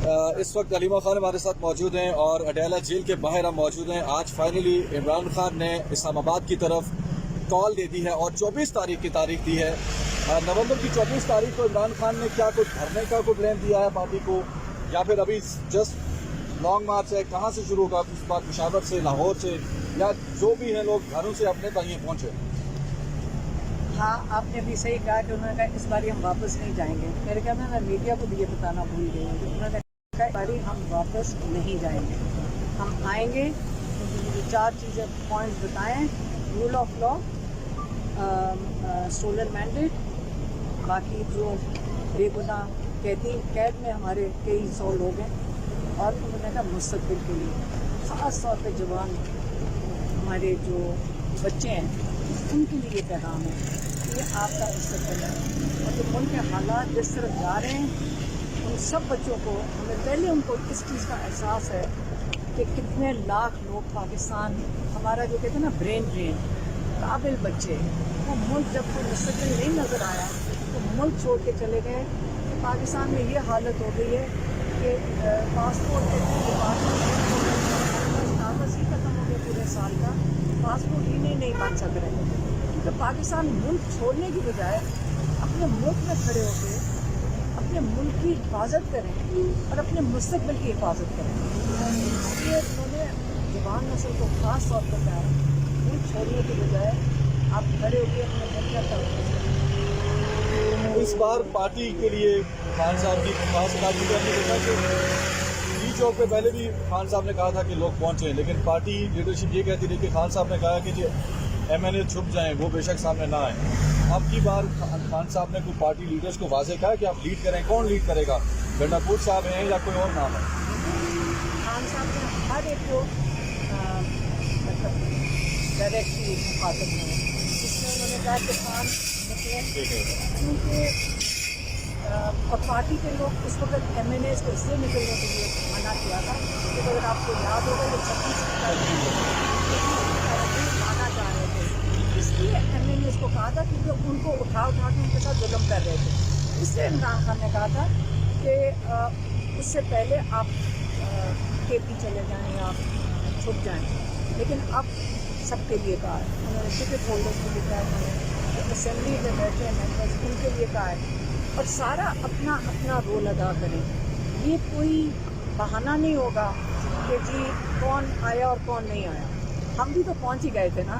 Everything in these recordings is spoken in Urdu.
اس وقت علیمہ خان ہمارے ساتھ موجود ہیں اور اڈیالہ جیل کے باہر ہم موجود ہیں. آج فائنلی عمران خان نے اسلام آباد کی طرف کال دے دی ہے اور 24 تاریخ کی تاریخ دی ہے. نومبر کی 24 تاریخ کو عمران خان نے کیا کچھ دھرنے کا کوئی پلان دیا ہے پارٹی کو, یا پھر ابھی جسٹ لانگ مارچ ہے؟ کہاں سے شروع ہوگا؟ اس بات پشاور سے, لاہور سے, یا جو بھی ہیں لوگ گھروں سے اپنے تک پہنچے؟ ہاں, آپ نے بھی صحیح کہا کہ انہوں نے کہا اس باری ہم واپس نہیں جائیں گے. میرے خیال میں میڈیا کو بھی یہ بتانا بھول گئی ہوں کہ انہوں نے کہا اس باری ہم واپس نہیں جائیں گے, ہم آئیں گے. جو 4 چیزیں پوائنٹس بتائیں: rule of law, stolen mandate, باقی جو بے گناہ قید میں ہمارے کئی 100 لوگ ہیں, اور انہوں نے کہا مستقبل کے لیے خاص طور پہ جوان ہمارے جو بچے ہیں ان کے لیے یہ پیغام ہے کہ یہ آپ کا مستقبل ہے. اور جو ملک کے حالات جس طرف جا رہے ہیں ان سب بچوں کو ہمیں پہلے ان کو اس چیز کا احساس ہے کہ کتنے لاکھ لوگ پاکستان, ہمارا جو کہتے ہیں نا برین قابل بچے, وہ ملک جب کوئی مستقبل نہیں نظر آیا تو ملک چھوڑ کے چلے گئے. کہ پاکستان میں یہ حالت ہو گئی ہے کہ پاسپورٹ کاغذ ہی ختم ہو گیا پورے سال کا, پاسپورٹ ہی نہیں بن سک رہے ہیں. کیونکہ پاکستان ملک چھوڑنے کی بجائے اپنے ملک میں کھڑے ہو کے اپنے ملک کی حفاظت کریں اور اپنے مستقبل کی حفاظت کریں. اس لیے انہوں نے جوان نسل کو خاص طور پر کہا ملک چھوڑنے کی بجائے آپ کھڑے ہو کے اپنے ملک کا تحفظ کریں. اس بار پارٹی کے لیے خان صاحب کی خاص بات جی چوک پہ پہلے بھی خان صاحب نے کہا تھا کہ لوگ پہنچیں, لیکن پارٹی لیڈرشپ یہ کہتی رہی کہ خان صاحب نے کہا کہ ایم این اے چھپ جائیں, وہ بے شک سامنے نہ آئیں. اب کی بار خان صاحب نے کوئی پارٹی لیڈرز کو واضح کہا کہ آپ لیڈ کریں. کون لیڈ کرے گا؟ گنڈاپور صاحب ہیں یا کوئی اور نام ہے؟ خان صاحب نے ہر ایک کو مطلب ڈائریکٹلی مخاطب میں جس میں انہوں نے کہا کہ خان نکلیں, کیونکہ اور پارٹی کے لوگ اس وقت ایم این ایز کو اس سے نکلنے کے لیے منع کیا تھا. کہ اگر آپ کو یاد ہوگا یہ 36 مانا جا رہے تھے, اس لیے ایم این ایز کو کہا تھا کیونکہ ان کو اٹھا کے ان کے ساتھ ظلم کر رہے تھے. اس لیے عمران خان نے کہا تھا کہ اس سے پہلے آپ کے پی چلے جائیں یا آپ چھپ جائیں. لیکن اب سب کے لیے کہا ہے, انہوں نے ٹکٹ ہولڈرس کو لکھا ہے, انہوں نے اسمبلی میں بیٹھے ہیں ممبرس ان کے لیے کہا ہے, اور سارا اپنا اپنا رول ادا کریں. یہ کوئی بہانہ نہیں ہوگا کہ جی کون آیا اور کون نہیں آیا. ہم بھی تو پہنچ ہی گئے تھے نا,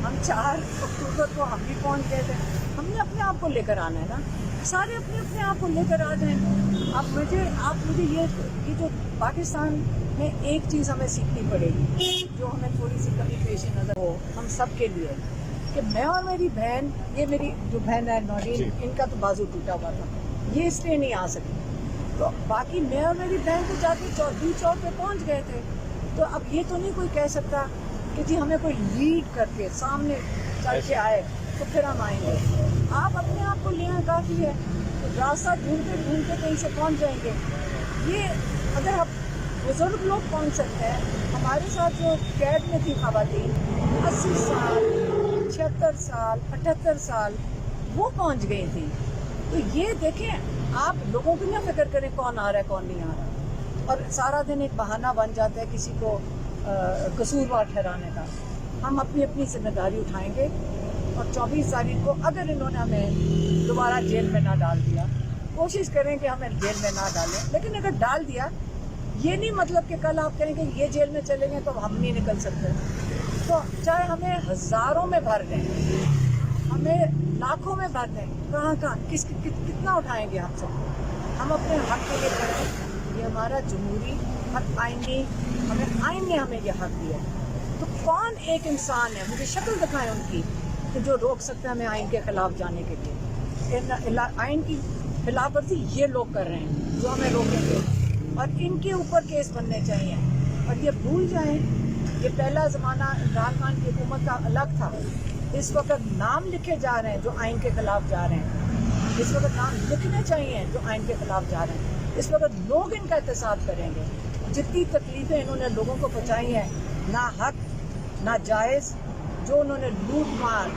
ہم 4 اکتوبر کو ہم بھی پہنچ گئے تھے. ہم نے اپنے آپ کو لے کر آنا ہے نا, سارے اپنے آپ کو لے کر آ جائیں. آپ مجھے یہ جو پاکستان میں ایک چیز ہمیں سیکھنی پڑے گی جو ہمیں تھوڑی سی کمی پیش نظر ہو ہم سب کے لیے, کہ میں اور میری بہن, یہ میری جو بہن ہے نورین, ان کا تو بازو ٹوٹا ہوا تھا, یہ اس لیے نہیں آ سکی. تو باقی میں اور میری بہن تو جا کے چودھری چوک پہ پہنچ گئے تھے. تو اب یہ تو نہیں کوئی کہہ سکتا کہ جی ہمیں کوئی لیڈ کر کے سامنے چل کے آئے تو پھر ہم آئیں گے. آپ اپنے آپ کو لے آئیں کافی ہے. راستہ ڈھونڈتے کہیں سے پہنچ جائیں گے. یہ اگر آپ بزرگ لوگ پہنچ سکتے ہیں, ہمارے ساتھ جو قید میں تھی خواتین 80 سال 76 سال 78 سال وہ پہنچ گئی تھی. تو یہ دیکھیں, آپ لوگوں کی نہ فکر کریں کون آ رہا ہے کون نہیں آ رہا, اور سارا دن ایک بہانہ بن جاتا ہے کسی کو قصوروار ٹھہرانے کا. ہم اپنی اپنی ذمہ داری اٹھائیں گے, اور 24 تاریخ کو اگر انہوں نے ہمیں دوبارہ جیل میں نہ ڈال دیا, کوشش کریں کہ ہمیں جیل میں نہ ڈالیں. لیکن اگر ڈال دیا, یہ نہیں مطلب کہ کل آپ کہیں گے یہ جیل میں چلیں گے تو ہم نہیں نکل سکتے. تو چاہے ہمیں ہزاروں میں بھر دیں, ہمیں لاکھوں میں بھر دیں, کہاں کتنا اٹھائیں گے ہم سب. ہم اپنے حق کے لیے کریں. یہ ہمارا جمہوری حق آئینی, آئین نے ہمیں یہ حق دیا. تو کون ایک انسان ہے, مجھے شکل دکھائیں ان کی, کہ جو روک سکتا ہے ہمیں آئین کے خلاف جانے کے لیے. آئین کی خلاف ورزی یہ لوگ کر رہے ہیں جو ہمیں روکیں گے, اور ان کے اوپر کیس بننے چاہیے. اور یہ بھول جائیں, یہ پہلا زمانہ عمران خان کی حکومت کا الگ تھا. اس وقت نام لکھے جا رہے ہیں جو آئین کے خلاف جا رہے ہیں. اس وقت نام لکھنے چاہیے جو آئین کے خلاف جا رہے ہیں. اس وقت لوگ ان کا احتساب کریں گے. جتنی تکلیفیں انہوں نے لوگوں کو پہنچائی ہیں, نہ حق نہ جائز, جو انہوں نے لوٹ مار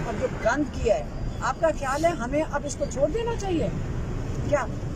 اور جو گند کیا ہے, آپ کا خیال ہے ہمیں اب اس کو چھوڑ دینا چاہیے کیا؟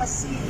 80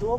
2